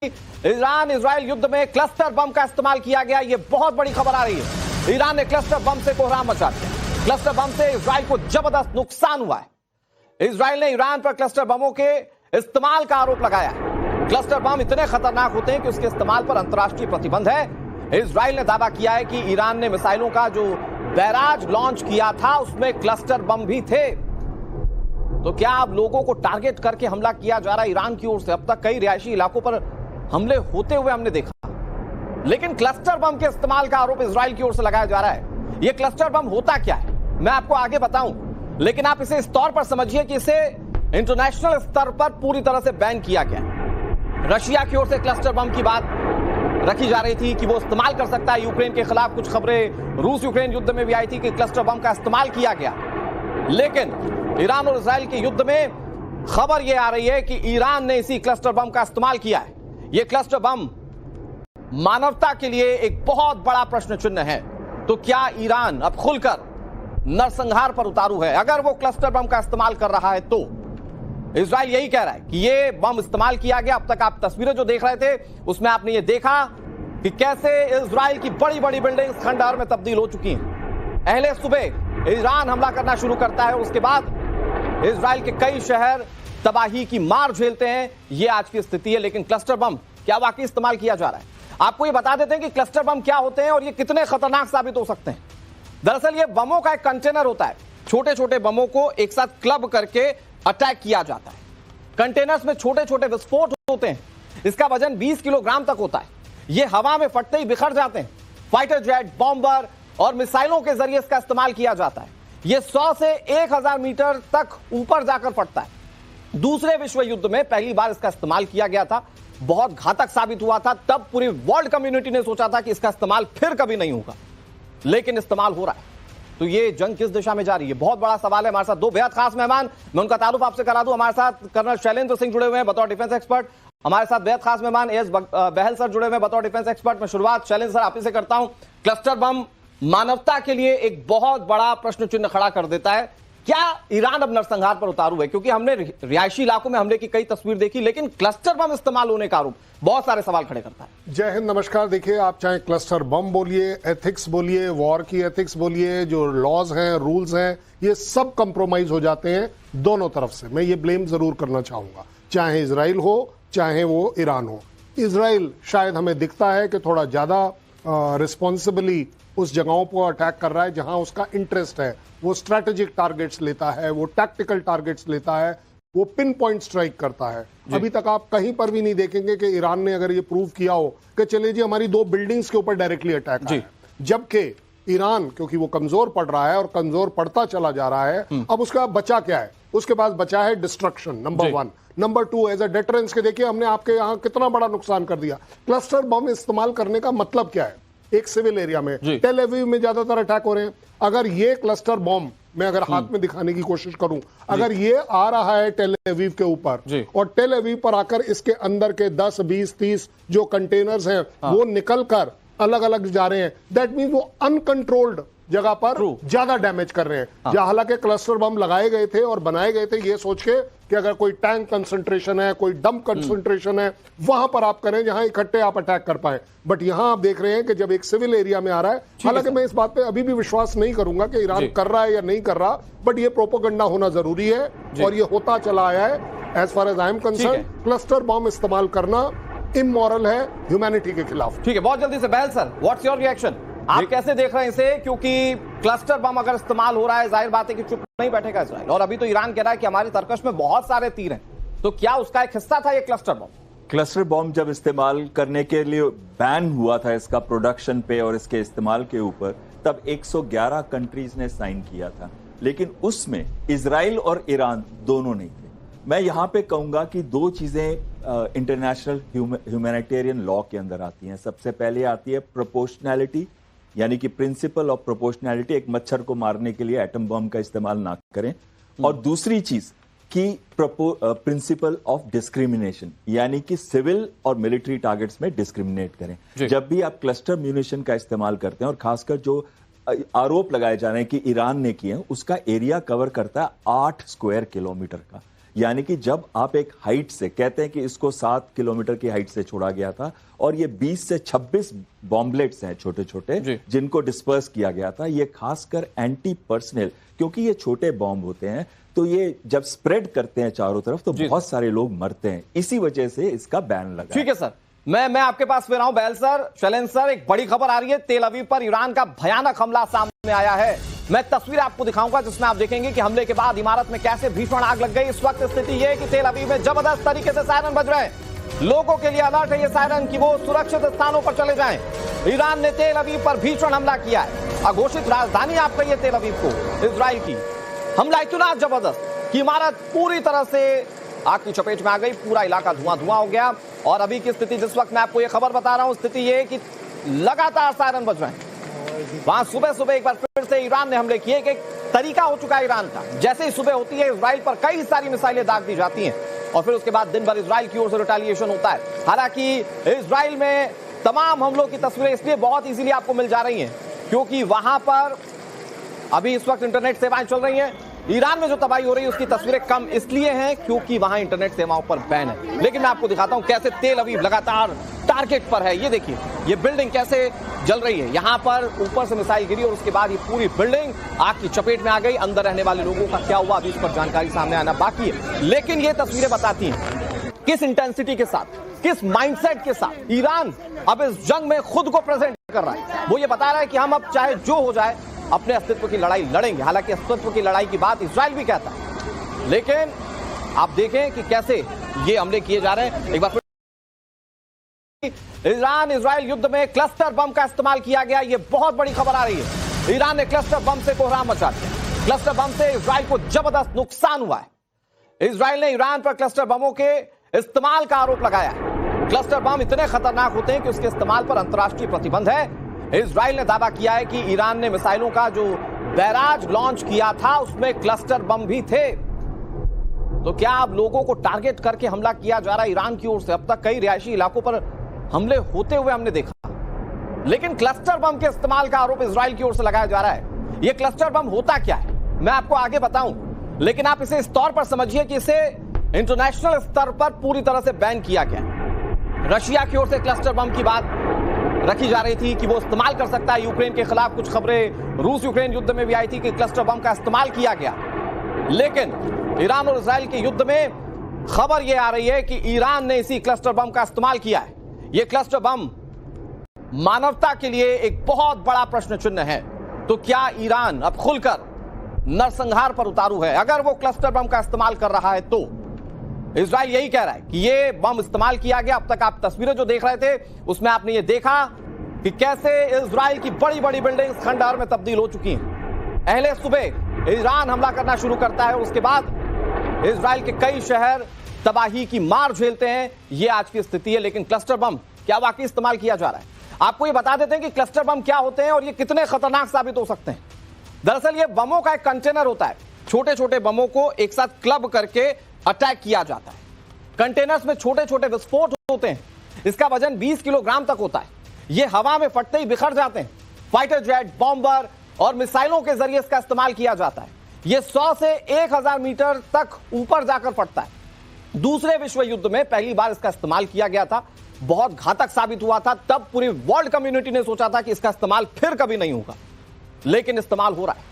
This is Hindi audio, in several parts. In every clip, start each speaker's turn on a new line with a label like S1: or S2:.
S1: ईरान इजराइल युद्ध में क्लस्टर बम का इस्तेमाल किया गया, यह बहुत बड़ी खबर आ रही है। ईरान ने क्लस्टर बम से कोहराम मचा दिया। क्लस्टर बम से इजराइल को जबरदस्त नुकसान हुआ है। इजराइल ने ईरान पर क्लस्टर बमों के इस्तेमाल का आरोप लगाया है। क्लस्टर बम इतने खतरनाक होते हैं कि उसके इस्तेमाल पर अंतर्राष्ट्रीय प्रतिबंध है। इजराइल ने दावा किया है कि ईरान ने मिसाइलों का जो बैराज लॉन्च किया था उसमें क्लस्टर बम भी थे। तो क्या अब लोगों को टारगेट करके हमला किया जा रहा है ईरान की ओर से? अब तक कई रिहायशी इलाकों पर हमले होते हुए हमने देखा, लेकिन क्लस्टर बम के इस्तेमाल का आरोप इजराइल की ओर से लगाया जा रहा है। यह क्लस्टर बम होता क्या है मैं आपको आगे बताऊं, लेकिन आप इसे इस तौर पर समझिए कि इसे इंटरनेशनल स्तर पर पूरी तरह से बैन किया गया है। रशिया की ओर से क्लस्टर बम की बात रखी जा रही थी कि वो इस्तेमाल कर सकता है यूक्रेन के खिलाफ। कुछ खबरें रूस यूक्रेन युद्ध में भी आई थी कि क्लस्टर बम का इस्तेमाल किया गया, लेकिन ईरान और इजराइल के युद्ध में खबर यह आ रही है कि ईरान ने इसी क्लस्टर बम का इस्तेमाल किया है। यह क्लस्टर बम मानवता के लिए एक बहुत बड़ा प्रश्न चिन्ह है। तो क्या ईरान अब खुलकर नरसंहार पर उतारू है अगर वो क्लस्टर बम का इस्तेमाल कर रहा है? तो इजराइल यही कह रहा है कि यह बम इस्तेमाल किया गया। अब तक आप तस्वीरें जो देख रहे थे उसमें आपने ये देखा कि कैसे इजराइल की बड़ी बड़ी बिल्डिंग्स खंडहर में तब्दील हो चुकी हैं। अहले सुबह ईरान हमला करना शुरू करता है और उसके बाद इजराइल के कई शहर तबाही की मार झेलते हैं। यह आज की स्थिति है। लेकिन क्लस्टर बम क्या वाकई इस्तेमाल किया जा रहा है? आपको यह बता देते हैं कि क्लस्टर बम क्या होते हैं और ये कितने खतरनाक साबित हो सकते हैं। दरअसल ये बमों का एक कंटेनर होता है। छोटे छोटे बमों को एक साथ क्लब करके अटैक किया जाता है। कंटेनर्स में छोटे छोटे विस्फोट होते हैं। इसका वजन 20 किलोग्राम तक होता है। ये हवा में फटते ही बिखर जाते हैं। फाइटर जेट, बॉम्बर और मिसाइलों के जरिए इसका इस्तेमाल किया जाता है। यह 100 से 1000 मीटर तक ऊपर जाकर फटता है। दूसरे विश्व युद्ध में पहली बार इसका इस्तेमाल किया गया था, बहुत घातक साबित हुआ था। तब पूरी वर्ल्ड कम्युनिटी ने सोचा था कि इसका इस्तेमाल फिर कभी नहीं होगा, लेकिन इस्तेमाल हो रहा है। तो ये जंग किस दिशा में जा रही है, बहुत बड़ा सवाल है। हमारे साथ दो बेहद खास मेहमान, मैं उनका तारुफ आपसे करा दूं। हमारे साथ कर्नल शैलेंद्र सिंह जुड़े हुए हैं बतौर डिफेंस एक्सपर्ट। हमारे साथ बेहद खास मेहमान एस बहल सर जुड़े हुए हैं बतौर डिफेंस एक्सपर्ट। मैं शुरुआत शैलेंद्र सर आप ही से करता हूं। क्लस्टर बम मानवता के लिए एक बहुत बड़ा प्रश्न चिन्ह खड़ा कर देता है। क्या ईरान अब नरसंहार पर उतारू है? क्योंकि हमने रिहायशी इलाकों में हमले की कई तस्वीर देखी, लेकिन क्लस्टर बम इस्तेमाल होने का आरोप बहुत सारे सवाल खड़े करता है।
S2: जय हिंद, नमस्कार। देखिए, आप चाहे क्लस्टर बम बोलिए, एथिक्स बोलिए, वॉर की एथिक्स बोलिए, जो लॉज हैं, रूल्स हैं, ये सब कंप्रोमाइज हो जाते हैं दोनों तरफ से। मैं ये ब्लेम जरूर करना चाहूंगा, चाहे इजराइल हो चाहे वो ईरान हो। इजराइल शायद हमें दिखता है कि थोड़ा ज्यादा रिस्पॉन्सिबली उस जगहों पर अटैक कर रहा है जहां उसका इंटरेस्ट है। वो स्ट्रैटेजिक टारगेट्स लेता है, वो टैक्टिकल टारगेट्स लेता है, वो पिन पॉइंट स्ट्राइक करता है। अभी तक आप कहीं पर भी नहीं देखेंगे कि ईरान ने अगर ये प्रूव किया हो कि चलिए जी हमारी 2 बिल्डिंग्स के ऊपर डायरेक्टली अटैक है। जबकि ईरान, क्योंकि वो कमजोर पड़ रहा है और कमजोर पड़ता चला जा रहा है, अब उसका बचा क्या है? उसके पास बचा है destruction, number 1। Number 2, as a deterrence के देखिए हमने आपके यहां कितना बड़ा नुकसान कर दिया। क्लस्टर बम इस्तेमाल करने का मतलब क्या है? एक सिविल एरिया में, टेल अवीव में ज्यादातर अटैक हो रहे हैं। अगर ये क्लस्टर बॉम्ब मैं अगर हाथ में दिखाने की कोशिश करूं, अगर ये आ रहा है टेल अवीव के ऊपर और टेल अवीव पर आकर इसके अंदर के 10, 20, 30 जो कंटेनर्स हैं वो निकलकर अलग अलग जा रहे हैं, दैट मीन वो अनकंट्रोल्ड जगह पर ज्यादा डैमेज कर रहे हैं। जहां हालांकि क्लस्टर बम लगाए गए थे और बनाए गए थे ये सोच के कि अगर कोई टैंक कंसंट्रेशन है, कोई डंप कंसंट्रेशन है, वहां पर आप करें जहां इकट्ठे आप अटैक कर पाए। बट यहां आप देख रहे हैं कि जब एक सिविल एरिया में आ रहा है, हालांकि मैं इस बात पे अभी भी विश्वास नहीं करूंगा कि ईरान कर रहा है या नहीं कर रहा, बट ये प्रोपेगेंडा होना जरूरी है और ये होता चला आया है। As far as I am concern, cluster bomb इस्तेमाल करना इमोरल है, ह्यूमैनिटी के खिलाफ।
S1: ठीक है, बहुत जल्दी से बहल सर, व्हाट्स योर रिएक्शन? आप कैसे देख रहे हैं इसे? क्योंकि क्लस्टर बम अगर इस्तेमाल हो रहा है, जाहिर बात है कि चुप नहीं बैठेगा इजराइल। और अभी तो ईरान कह रहा है कि हमारी तरकश में बहुत सारे तीर हैं। तो क्या उसका एक हिस्सा था ये क्लस्टर बम?
S3: क्लस्टर बम जब इस्तेमाल करने के लिए बैन हुआ था इसका प्रोडक्शन पे और इसके इस्तेमाल के ऊपर, तब 111 कंट्रीज ने साइन किया था, लेकिन उसमें इजराइल और ईरान दोनों नहीं थे। मैं यहां पे कहूंगा कि 2 चीजें इंटरनेशनल ह्यूमैनिटेरियन लॉ के अंदर आती हैं। सबसे पहले आती है प्रोपोर्शनैलिटी, यानी कि प्रिंसिपल ऑफ प्रोपोर्शनैलिटी, एक मच्छर को मारने के लिए एटम बम का इस्तेमाल ना करें। और दूसरी चीज कि प्रिंसिपल ऑफ डिस्क्रिमिनेशन, यानी कि सिविल और मिलिट्री टारगेट्स में डिस्क्रिमिनेट करें। जब भी आप क्लस्टर म्यूनिशन का इस्तेमाल करते हैं, और खासकर जो आरोप लगाए जा रहे हैं कि ईरान ने किए हैं, उसका एरिया कवर करता है 8 स्क्वायर किलोमीटर का। यानी कि जब आप एक हाइट से कहते हैं कि इसको 7 किलोमीटर की हाइट से छोड़ा गया था और ये 20 से 26 बॉम्बलेट्स हैं छोटे छोटे जिनको डिस्पर्स किया गया था। ये खासकर एंटी पर्सनल, क्योंकि ये छोटे बॉम्ब होते हैं तो ये जब स्प्रेड करते हैं चारों तरफ तो बहुत सारे लोग मरते हैं, इसी वजह से इसका बैन लगा।
S1: ठीक है सर, मैं आपके पास फिर आऊं। बहल सर, शैलेंद्र सर, एक बड़ी खबर आ रही है, तेल अवीव पर ईरान का भयानक हमला सामने आया है। मैं तस्वीर आपको दिखाऊंगा जिसमें आप देखेंगे कि हमले के बाद इमारत में कैसे भीषण आग लग गई। इस वक्त स्थिति यह है कि तेल अवीव में जबरदस्त तरीके से सायरन बज रहे हैं। लोगों के लिए अलर्ट है ये सायरन कि वो सुरक्षित स्थानों पर चले जाएं। ईरान ने तेल अवीव पर भीषण हमला किया है। अघोषित राजधानी आप कहिए तेल अवीव को, इजराइल की। हमला इतना जबरदस्त कि इमारत पूरी तरह से आग की चपेट में आ गई, पूरा इलाका धुआं धुआं हो गया। और अभी की स्थिति जिस वक्त मैं आपको ये खबर बता रहा हूं, स्थिति ये है कि लगातार सायरन बज रहे हैं। वहां सुबह सुबह एक बार फिर से ईरान ने हमले किए। एक तरीका हो चुका है ईरान का, जैसे ही सुबह होती है इजराइल पर कई सारी मिसाइलें दाग दी जाती हैं और फिर उसके बाद दिन भर इजराइल की ओर से रिटेलिएशन होता है। हालांकि इजराइल में तमाम हमलों की तस्वीरें इसलिए बहुत इजीली आपको मिल जा रही हैं क्योंकि वहां पर अभी इस वक्त इंटरनेट सेवाएं चल रही हैं। ईरान में जो तबाही हो रही है उसकी तस्वीरें कम इसलिए हैं क्योंकि वहां इंटरनेट सेवाओं पर बैन है। लेकिन मैं आपको दिखाता हूं कैसे तेल अवीव लगातार टारगेट पर है। ये देखिए, ये बिल्डिंग कैसे जल रही है। यहां पर ऊपर से मिसाइल गिरी और उसके बाद ये पूरी बिल्डिंग आग की चपेट में आ गई। अंदर रहने वाले लोगों का क्या हुआ अभी इस पर जानकारी सामने आना बाकी है। लेकिन ये तस्वीरें बताती हैं किस इंटेंसिटी के साथ, किस माइंडसेट के साथ ईरान अब इस जंग में खुद को प्रेजेंट कर रहा है। वो ये बता रहा है कि हम अब चाहे जो हो जाए अपने अस्तित्व की लड़ाई लड़ेंगे। हालांकि अस्तित्व की लड़ाई की बात इजराइल भी कहता है, लेकिन आप देखें कि कैसे ये हमले किए जा रहे हैं। एक बार ईरान इजराइल युद्ध में क्लस्टर बम का इस्तेमाल किया गया, ये बहुत बड़ी खबर आ रही है। ईरान ने क्लस्टर बम से कोहराम मचा दिया। क्लस्टर बम से इजराइल को जबरदस्त नुकसान हुआ है। इजराइल ने ईरान पर क्लस्टर बमों के इस्तेमाल का आरोप लगाया है। क्लस्टर बम इतने खतरनाक होते हैं कि उसके इस्तेमाल पर अंतर्राष्ट्रीय प्रतिबंध है। इजराइल ने दावा किया है कि ईरान ने मिसाइलों का जो बैराज लॉन्च किया था उसमें क्लस्टर बम भी थे। तो क्या अब लोगों को टारगेट करके हमला किया जा रहा है ईरान की ओर से? अब तक कई रिहायशी इलाकों पर हमले होते हुए हमने देखा, लेकिन क्लस्टर बम के इस्तेमाल का आरोप इजराइल की ओर से लगाया जा रहा है। यह क्लस्टर बम होता क्या है मैं आपको आगे बताऊं, लेकिन आप इसे इस तौर पर समझिए कि इसे इंटरनेशनल स्तर पर पूरी तरह से बैन किया गया। रशिया की ओर से क्लस्टर बम की बात रखी जा रही थी कि वो इस्तेमाल कर सकता है यूक्रेन के खिलाफ। कुछ खबरें रूस यूक्रेन युद्ध में भी आई थी कि क्लस्टर बम का इस्तेमाल किया गया। लेकिन ईरान और इजराइल के युद्ध में खबर यह आ रही है कि ईरान ने इसी क्लस्टर बम का इस्तेमाल किया है। यह क्लस्टर बम मानवता के लिए एक बहुत बड़ा प्रश्न चिन्ह है। तो क्या ईरान अब खुलकर नरसंहार पर उतारू है अगर वो क्लस्टर बम का इस्तेमाल कर रहा है? तो इजराइल यही कह रहा है कि ये बम इस्तेमाल किया गया। अब तक आप तस्वीरें जो देख रहे थे उसमें आपने ये देखा कि कैसे इजराइल की बड़ी बड़ी बिल्डिंग्स खंडहर में तब्दील हो चुकी हैं। अहले सुबह ईरान हमला करना शुरू करता है और उसके बाद इजराइल के कई शहर तबाही की मार झेलते हैं। ये आज की स्थिति है। लेकिन क्लस्टर बम क्या वाकई इस्तेमाल किया जा रहा है? आपको ये बता देते हैं कि क्लस्टर बम क्या होते हैं और ये कितने खतरनाक साबित हो सकते हैं। दरअसल ये बमों का एक कंटेनर होता है। छोटे छोटे बमों को एक साथ क्लब करके अटैक किया जाता है। कंटेनर्स में छोटे छोटे विस्फोट होते हैं। इसका वजन 20 किलोग्राम तक होता है। ये हवा में फटते ही बिखर जाते हैं। फाइटर जेट, बॉम्बर और मिसाइलों के जरिए इसका इस्तेमाल किया जाता है। ये 100 से 1000 मीटर तक ऊपर जाकर फटता है। दूसरे विश्व युद्ध में पहली बार इसका इस्तेमाल किया गया था, बहुत घातक साबित हुआ था। तब पूरी वर्ल्ड कम्युनिटी ने सोचा था कि इसका इस्तेमाल फिर कभी नहीं होगा, लेकिन इस्तेमाल हो रहा है।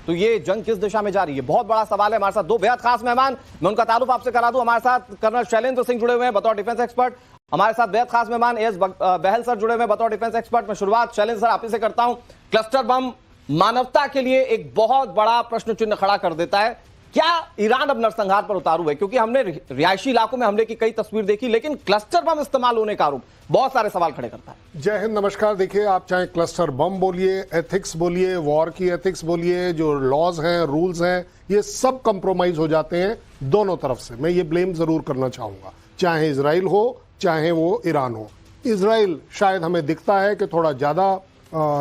S1: तो ये जंग किस दिशा में जा रही है, बहुत बड़ा सवाल है। हमारे साथ दो बेहद खास मेहमान, मैं उनका तारुफ आपसे करा दूं। हमारे साथ कर्नल शैलेंद्र सिंह जुड़े हुए हैं बतौर डिफेंस एक्सपर्ट। हमारे साथ बेहद खास मेहमान एस बहल सर जुड़े हुए हैं बतौर डिफेंस एक्सपर्ट। मैं शुरुआत शैलेंद्र सर आप ही से करता हूं। क्लस्टर बम मानवता के लिए एक बहुत बड़ा प्रश्न चिन्ह खड़ा कर देता है। क्या ईरान अब नरसंहार पर उतारू है? क्योंकि हमने रिहायशी इलाकों में हमले की कई तस्वीर देखी, लेकिन क्लस्टर बम इस्तेमाल होने का आरोप बहुत सारे सवाल खड़े करता है।
S2: जय हिंद, नमस्कार। देखिए, आप चाहे क्लस्टर बम बोलिए, एथिक्स बोलिए, वॉर की एथिक्स बोलिए, जो लॉज हैं, रूल्स हैं, ये सब कंप्रोमाइज हो जाते हैं दोनों तरफ से। मैं ये ब्लेम जरूर करना चाहूंगा, चाहे इजराइल हो चाहे वो ईरान हो। इजराइल शायद हमें दिखता है कि थोड़ा ज्यादा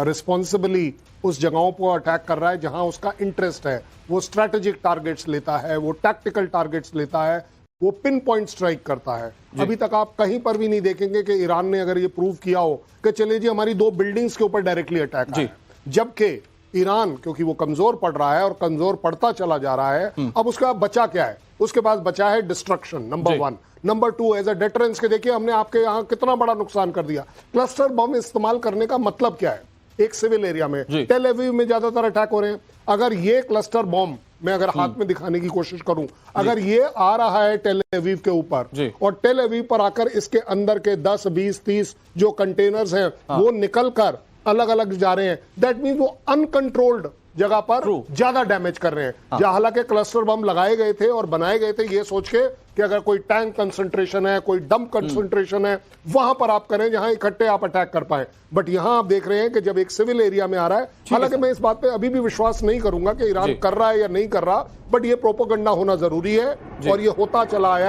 S2: रिस्पॉन्सिबली उस जगहों पर अटैक कर रहा है जहां उसका इंटरेस्ट है। वो स्ट्रैटेजिक टारगेट्स लेता है, वो टैक्टिकल टारगेट्स लेता है, वो पिन पॉइंट स्ट्राइक करता है। अभी तक आप कहीं पर भी नहीं देखेंगे कि ईरान ने अगर ये प्रूव किया हो कि चले जी हमारी 2 बिल्डिंग्स के ऊपर डायरेक्टली अटैक है, जबकि ईरान क्योंकि वो कमजोर पड़ रहा है और कमजोर पड़ता चला जा रहा है, अब उसका बचा क्या है? उसके पास बचा है destruction, number 1। Number 2, as a deterrence के देखिए हमने आपके यहाँ कितना बड़ा नुकसान कर दिया। क्लस्टर बम इस्तेमाल करने का मतलब क्या है? एक सिविल एरिया में, टेल अवीव में ज्यादातर अटैक हो रहे हैं। अगर ये क्लस्टर बम मैं अगर हाथ में दिखाने की कोशिश करूं, अगर ये आ रहा है टेल अवीव के ऊपर और टेल अवीव पर आकर इसके अंदर के 10, 20, 30 जो कंटेनर्स हैं वो निकल कर अलग अलग जा रहे हैं, दैट मीन वो अनकंट्रोल्ड जगह पर ज्यादा डैमेज कर रहे हैं। जहां हालांकि क्लस्टर बम लगाए गए थे और बनाए गए थे ये सोच के कि अगर कोई टैंक कंसंट्रेशन है, कोई डंप कंसंट्रेशन है, वहां पर आप करें जहां इकट्ठे आप अटैक कर पाए। बट यहां आप देख रहे हैं कि जब एक सिविल एरिया में आ रहा है, हालांकि मैं इस बात पे अभी भी विश्वास नहीं करूंगा कि ईरान कर रहा है या नहीं कर रहा, बट ये प्रोपेगेंडा होना जरूरी है और ये होता चला आया।